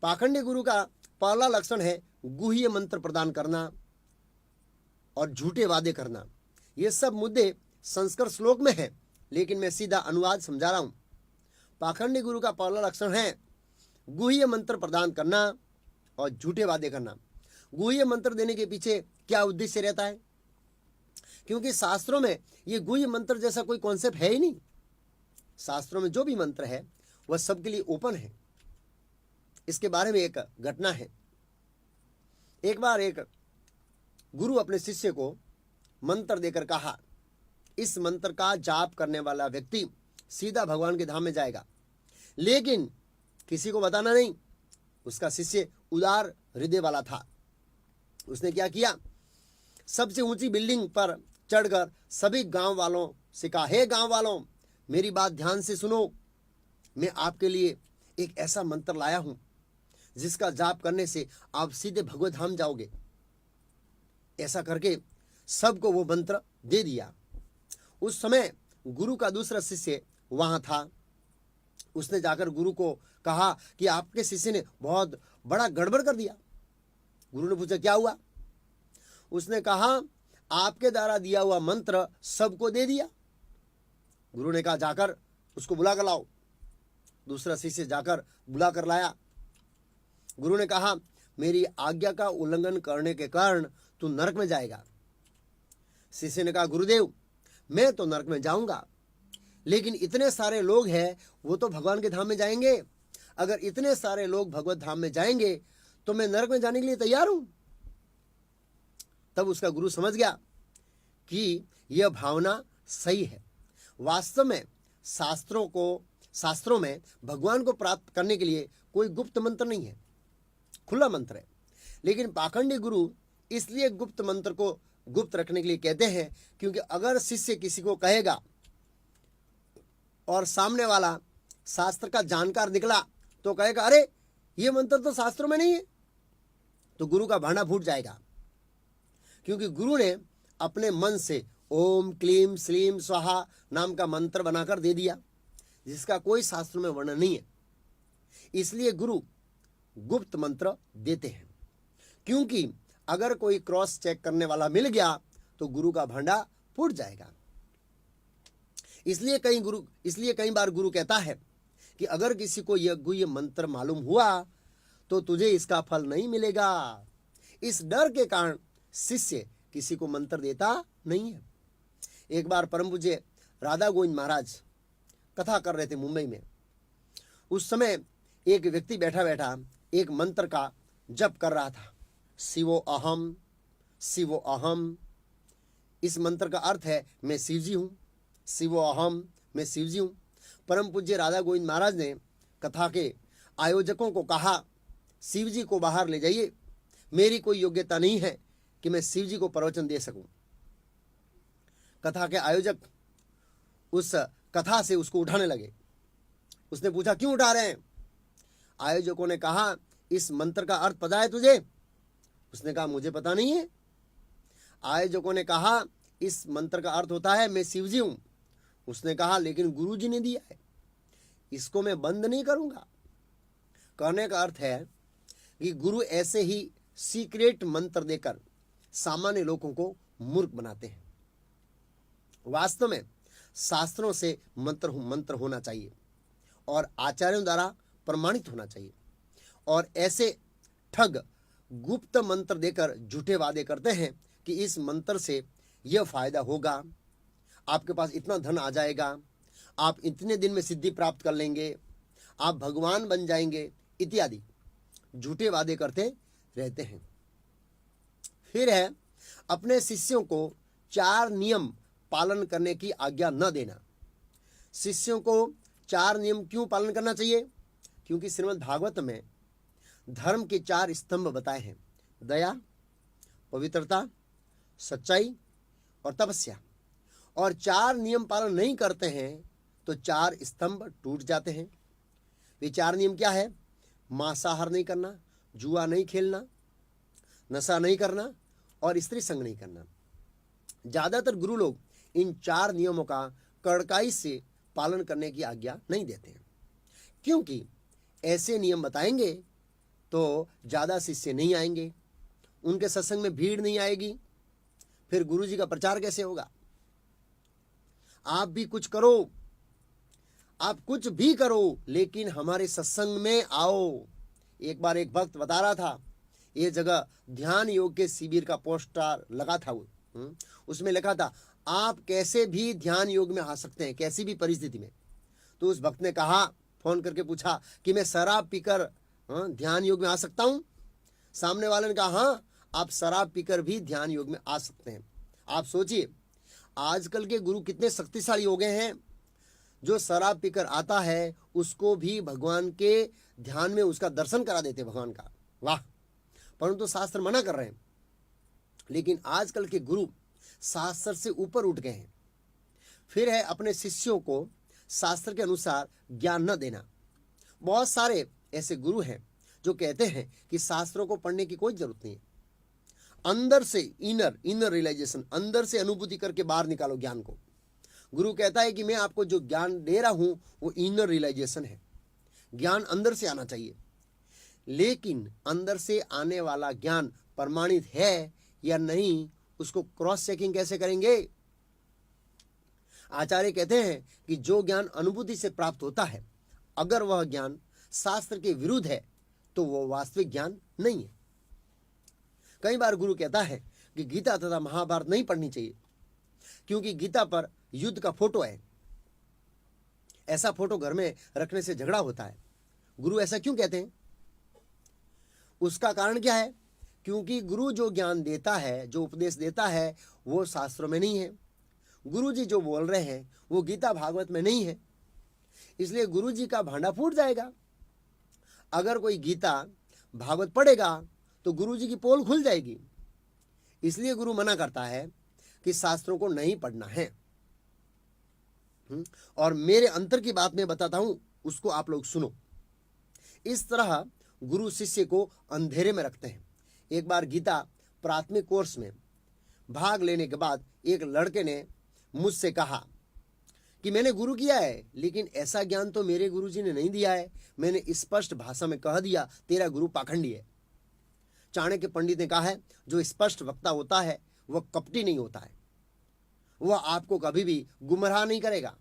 पाखंडी गुरु का पहला लक्षण है गुह्य मंत्र प्रदान करना और झूठे वादे करना। ये सब मुद्दे संस्कृत श्लोक में है, लेकिन मैं सीधा अनुवाद समझा रहा हूं। पाखंडी गुरु का पहला लक्षण है गुह्य मंत्र प्रदान करना और झूठे वादे करना। गुह्य मंत्र देने के पीछे क्या उद्देश्य रहता है? क्योंकि शास्त्रों में ये गुह्य मंत्र जैसा कोई कॉन्सेप्ट है ही नहीं। शास्त्रों में जो भी मंत्र है वह सबके लिए ओपन है। इसके बारे में एक घटना है। एक बार एक गुरु अपने शिष्य को मंत्र देकर कहा, इस मंत्र का जाप करने वाला व्यक्ति सीधा भगवान के धाम में जाएगा, लेकिन किसी को बताना नहीं। उसका शिष्य उदार हृदय वाला था। उसने क्या किया, सबसे ऊंची बिल्डिंग पर चढ़कर सभी गांव वालों से कहा, हे गांव वालों, मेरी बात ध्यान से सुनो। मैं आपके लिए एक ऐसा मंत्र लाया हूं जिसका जाप करने से आप सीधे भगवत धाम जाओगे। ऐसा करके सबको वो मंत्र दे दिया। उस समय गुरु का दूसरा शिष्य वहां था। उसने जाकर गुरु को कहा कि आपके शिष्य ने बहुत बड़ा गड़बड़ कर दिया। गुरु ने पूछा, क्या हुआ? उसने कहा, आपके द्वारा दिया हुआ मंत्र सबको दे दिया। गुरु ने कहा, जाकर उसको बुला कर लाओ। दूसरा शिष्य जाकर बुला कर लाया। गुरु ने कहा, मेरी आज्ञा का उल्लंघन करने के कारण तू नरक में जाएगा। शिष्य ने कहा, गुरुदेव, मैं तो नरक में जाऊंगा, लेकिन इतने सारे लोग हैं, वो तो भगवान के धाम में जाएंगे। अगर इतने सारे लोग भगवत धाम में जाएंगे तो मैं नरक में जाने के लिए तैयार हूं। तब उसका गुरु समझ गया कि यह भावना सही है। वास्तव में शास्त्रों में भगवान को प्राप्त करने के लिए कोई गुप्त मंत्र नहीं है, खुला मंत्र है। लेकिन पाखंडी गुरु इसलिए गुप्त मंत्र को गुप्त रखने के लिए कहते हैं, क्योंकि अगर शिष्य किसी को कहेगा और सामने वाला शास्त्र का जानकार निकला तो कहेगा, अरे ये मंत्र तो शास्त्रों में नहीं है, तो गुरु का भांडा फूट जाएगा। क्योंकि गुरु ने अपने मन से ओम क्लीम श्लीम स्वाहा नाम का मंत्र बनाकर दे दिया, जिसका कोई शास्त्रों में वर्णन नहीं है। इसलिए गुरु गुप्त मंत्र देते हैं, क्योंकि अगर कोई क्रॉस चेक करने वाला मिल गया तो गुरु का भांडा फूट जाएगा। इसलिए कई बार गुरु कहता है कि अगर किसी को यह गुह्य मंत्र मालूम हुआ तो तुझे इसका फल नहीं मिलेगा। इस डर के कारण शिष्य किसी को मंत्र देता नहीं है। एक बार परम पूज्य राधा गोविंद महाराज कथा कर रहे थे मुंबई में। उस समय एक व्यक्ति बैठा बैठा एक मंत्र का जप कर रहा था, शिवो अहम शिवो अहम। इस मंत्र का अर्थ है मैं शिवजी हूँ, शिवो अहम, मैं शिवजी हूँ। परम पूज्य राधा गोविंद महाराज ने कथा के आयोजकों को कहा, शिवजी को बाहर ले जाइए, मेरी कोई योग्यता नहीं है कि मैं शिवजी को प्रवचन दे सकूं। कथा के आयोजक उस कथा से उसको उठाने लगे। उसने पूछा, क्यों उठा रहे हैं? आयोजकों ने कहा, इस मंत्र का अर्थ पता है तुझे? उसने कहा, मुझे पता नहीं है। आयोजकों ने कहा, इस मंत्र का अर्थ होता है मैं शिवजी हूं। उसने कहा, लेकिन गुरुजी ने दिया है, इसको मैं बंद नहीं करूंगा। कहने का अर्थ है कि गुरु ऐसे ही सीक्रेट मंत्र देकर सामान्य लोगों को मूर्ख बनाते हैं। वास्तव में शास्त्रों से मंत्र होना चाहिए और आचार्यों द्वारा प्रमाणित होना चाहिए। और ऐसे ठग गुप्त मंत्र देकर झूठे वादे करते हैं कि इस मंत्र से यह फायदा होगा, आपके पास इतना धन आ जाएगा, आप इतने दिन में सिद्धि प्राप्त कर लेंगे, आप भगवान बन जाएंगे, इत्यादि झूठे वादे करते रहते हैं। फिर है अपने शिष्यों को 4 नियम पालन करने की आज्ञा न देना। शिष्यों को 4 नियम क्यों पालन करना चाहिए? क्योंकि श्रीमद् भागवत में धर्म के 4 स्तंभ बताए हैं, दया, पवित्रता, सच्चाई और तपस्या। और 4 नियम पालन नहीं करते हैं तो 4 स्तंभ टूट जाते हैं। वे 4 नियम क्या है? मांसाहार नहीं करना, जुआ नहीं खेलना, नशा नहीं करना और स्त्री संग नहीं करना। ज़्यादातर गुरु लोग इन 4 नियमों का कड़काई से पालन करने की आज्ञा नहीं देते हैं, क्योंकि ऐसे नियम बताएंगे तो ज़्यादा शिष्य नहीं आएंगे, उनके सत्संग में भीड़ नहीं आएगी, फिर गुरु जी का प्रचार कैसे होगा। आप भी कुछ करो, आप कुछ भी करो, लेकिन हमारे सत्संग में आओ। एक बार एक भक्त बता रहा था, ये जगह ध्यान योग के शिविर का पोस्टर लगा था उसमें लिखा था आप कैसे भी ध्यान योग में आ सकते हैं, कैसी भी परिस्थिति में। तो उस भक्त ने कहा, फोन करके पूछा कि मैं शराब पीकर ध्यान योग में आ सकता हूं। सामने वाले ने कहा हाँ, आप शराब पीकर भी ध्यान योग में आ सकते हैं। आप सोचिए आजकल के गुरु कितने शक्तिशाली हो गए हैं। जो शराब पीकर आता है उसको भी भगवान के ध्यान में उसका दर्शन करा देते भगवान का। वाह! परंतु शास्त्र मना कर रहे हैं। लेकिन आजकल के गुरु शास्त्र से ऊपर उठ गए हैं। फिर है अपने शिष्यों को शास्त्र के अनुसार ज्ञान न देना। बहुत सारे ऐसे गुरु हैं जो कहते हैं कि शास्त्रों को पढ़ने की कोई जरूरत नहीं है, अंदर से इनर रियलाइजेशन, अंदर से अनुभूति करके बाहर निकालो ज्ञान को। गुरु कहता है कि मैं आपको जो ज्ञान दे रहा हूं वो इनर रियलाइजेशन है, ज्ञान अंदर से आना चाहिए। लेकिन अंदर से आने वाला ज्ञान प्रमाणित है या नहीं, उसको क्रॉस चेकिंग कैसे करेंगे। आचार्य कहते हैं कि जो ज्ञान अनुभूति से प्राप्त होता है, अगर वह ज्ञान शास्त्र के विरुद्ध है तो वह वास्तविक ज्ञान नहीं है। कई बार गुरु कहता है कि गीता तथा महाभारत नहीं पढ़नी चाहिए क्योंकि गीता पर युद्ध का फोटो है, ऐसा फोटो घर में रखने से झगड़ा होता है। गुरु ऐसा क्यों कहते हैं? उसका कारण क्या है? क्योंकि गुरु जो ज्ञान देता है, जो उपदेश देता है, वो शास्त्रों में नहीं है। गुरु जी जो बोल रहे हैं वो गीता भागवत में नहीं है, इसलिए गुरु जी का भांडा फूट जाएगा। अगर कोई गीता भागवत पढ़ेगा तो गुरु जी की पोल खुल जाएगी। इसलिए गुरु मना करता है कि शास्त्रों को नहीं पढ़ना है। और मेरे अंतर की बात मैं बताता हूं, उसको आप लोग सुनो। इस तरह गुरु शिष्य को अंधेरे में रखते हैं। एक बार गीता प्राथमिक कोर्स में भाग लेने के बाद एक लड़के ने मुझसे कहा कि मैंने गुरु किया है, लेकिन ऐसा ज्ञान तो मेरे गुरुजी ने नहीं दिया है। मैंने स्पष्ट भाषा में कह दिया तेरा गुरु पाखंडी है। चाणक्य पंडित ने कहा है, जो स्पष्ट वक्ता होता है वह कपटी नहीं होता है, वह आपको कभी भी गुमराह नहीं करेगा,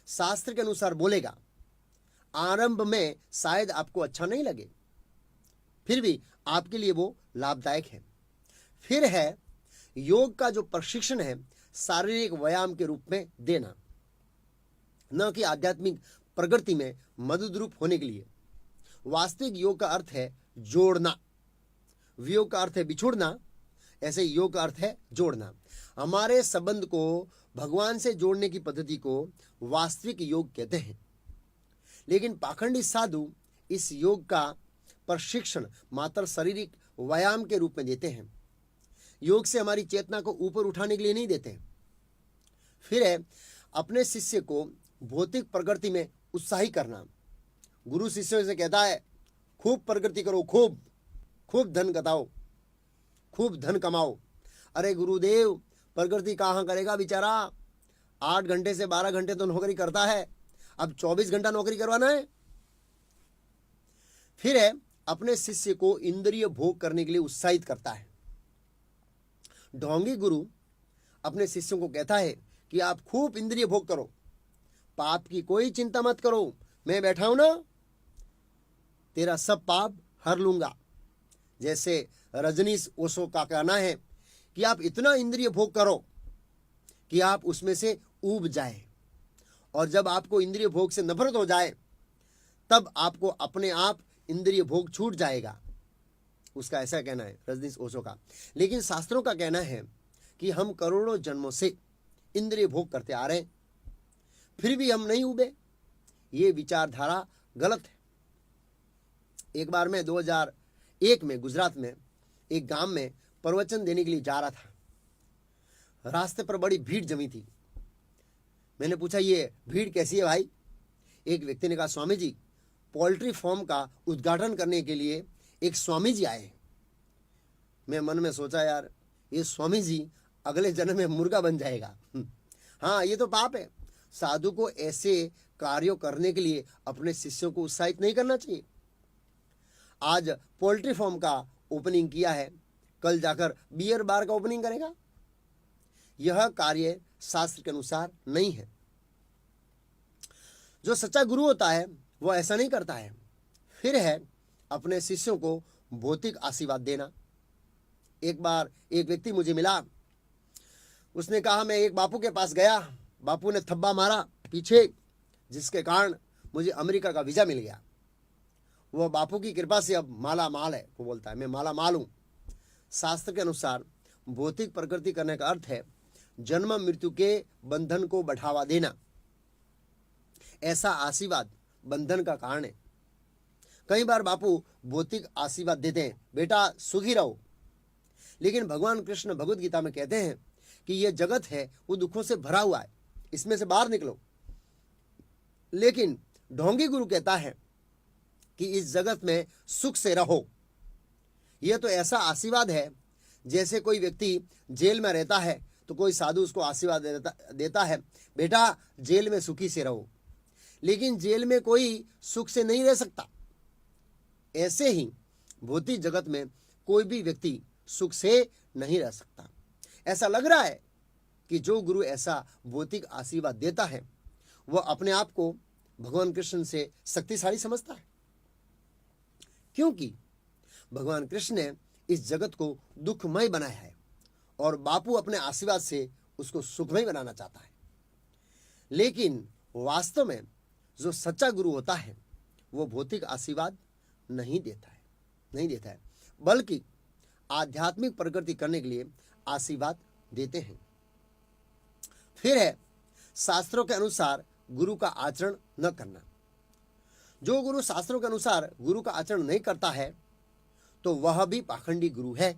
शास्त्र के अनुसार बोलेगा। आरंभ में शायद आपको अच्छा नहीं लगे, फिर भी आपके लिए वो लाभदायक है। फिर है योग का जो प्रशिक्षण है, शारीरिक व्यायाम के रूप में देना, न कि आध्यात्मिक प्रगति में मददरूप होने के लिए। वास्तविक योग का अर्थ है जोड़ना, वियोग का अर्थ है बिछोड़ना, ऐसे योग का अर्थ है जोड़ना। हमारे संबंध को भगवान से जोड़ने की पद्धति को वास्तविक योग कहते हैं। लेकिन पाखंडी साधु इस योग का प्रशिक्षण मात्र शारीरिक व्यायाम के रूप में देते हैं, योग से हमारी चेतना को ऊपर उठाने के लिए नहीं देते हैं। फिर है अपने शिष्य को भौतिक प्रगति में उत्साहित करना। गुरु शिष्यों से कहता है खूब प्रगति करो, खूब धन कमाओ, खूब धन कमाओ। अरे गुरुदेव, प्रगति कहाँ करेगा बेचारा, 8 घंटे से 12 घंटे तो नौकरी करता है, अब 24 घंटा नौकरी करवाना है। फिर है अपने शिष्य को इंद्रिय भोग करने के लिए उत्साहित करता है। ढोंगी गुरु अपने शिष्यों को कहता है कि आप खूब इंद्रिय भोग करो, पाप की कोई चिंता मत करो, मैं बैठा हूं ना, तेरा सब पाप हर लूंगा। जैसे रजनीश ओशो का कहना है कि आप इतना इंद्रिय भोग करो कि आप उसमें से ऊब जाए, और जब आपको इंद्रिय भोग से नफरत हो जाए तब आपको अपने आप इंद्रिय भोग छूट जाएगा। उसका ऐसा कहना है रजनीश ओशो का। लेकिन शास्त्रों का कहना है कि हम करोड़ों जन्मों से इंद्रिय भोग करते आ रहे हैं, फिर भी हम नहीं उबे। ये विचारधारा गलत है। एक बार मैं 2001 में गुजरात में एक गांव में प्रवचन देने के लिए जा रहा था। रास्ते पर बड़ी भीड़ जमी थी। मैंने पूछा ये भीड़ कैसी है भाई? एक व्यक्ति ने कहा स्वामी जी, पोल्ट्री फार्म का उद्घाटन करने के लिए एक स्वामी जी आए। मैं मन में सोचा यार, ये स्वामी जी अगले जन्म में मुर्गा बन जाएगा। हाँ, ये तो पाप है। साधु को ऐसे कार्यों करने के लिए अपने शिष्यों को उत्साहित नहीं करना चाहिए। आज पोल्ट्री फार्म का ओपनिंग किया है, कल जाकर बियर बार का ओपनिंग करेगा। यह कार्य शास्त्र के अनुसार नहीं है। जो सच्चा गुरु होता है वह ऐसा नहीं करता है। फिर है अपने शिष्यों को भौतिक आशीर्वाद देना। एक बार एक व्यक्ति मुझे मिला, उसने कहा मैं एक बापू के पास गया, बापू ने थप्पा मारा पीछे, जिसके कारण मुझे अमेरिका का वीजा मिल गया। वह बापू की कृपा से अब माला माल है। वो बोलता है मैं माला माल हूं। शास्त्र के अनुसार भौतिक प्रकृति करने का अर्थ है जन्म मृत्यु के बंधन को बढ़ावा देना। ऐसा आशीर्वाद बंधन का कारण है। कई बार बापू भौतिक आशीर्वाद देते हैं, बेटा सुखी रहो, लेकिन भगवान कृष्ण भगवद गीता में कहते हैं कि यह जगत है वो दुखों से भरा हुआ है, इसमें से बाहर निकलो। लेकिन ढोंगी गुरु कहता है कि इस जगत में सुख से रहो। यह तो ऐसा आशीर्वाद है जैसे कोई व्यक्ति जेल में रहता है तो कोई साधु उसको आशीर्वाद देता है, बेटा जेल में सुखी से रहो, लेकिन जेल में कोई सुख से नहीं रह सकता। ऐसे ही भौतिक जगत में कोई भी व्यक्ति सुख से नहीं रह सकता। ऐसा लग रहा है कि जो गुरु ऐसा भौतिक आशीर्वाद देता है वह अपने आप को भगवान कृष्ण से शक्तिशाली समझता है, क्योंकि भगवान कृष्ण ने इस जगत को दुखमय बनाया है और बापू अपने आशीर्वाद से उसको सुखमय बनाना चाहता है। लेकिन वास्तव में जो सच्चा गुरु होता है वो भौतिक आशीर्वाद नहीं देता है, बल्कि आध्यात्मिक प्रगति करने के लिए आशीर्वाद देते हैं। फिर है शास्त्रों के अनुसार गुरु का आचरण न करना। जो गुरु शास्त्रों के अनुसार गुरु का आचरण नहीं करता है तो वह भी पाखंडी गुरु है।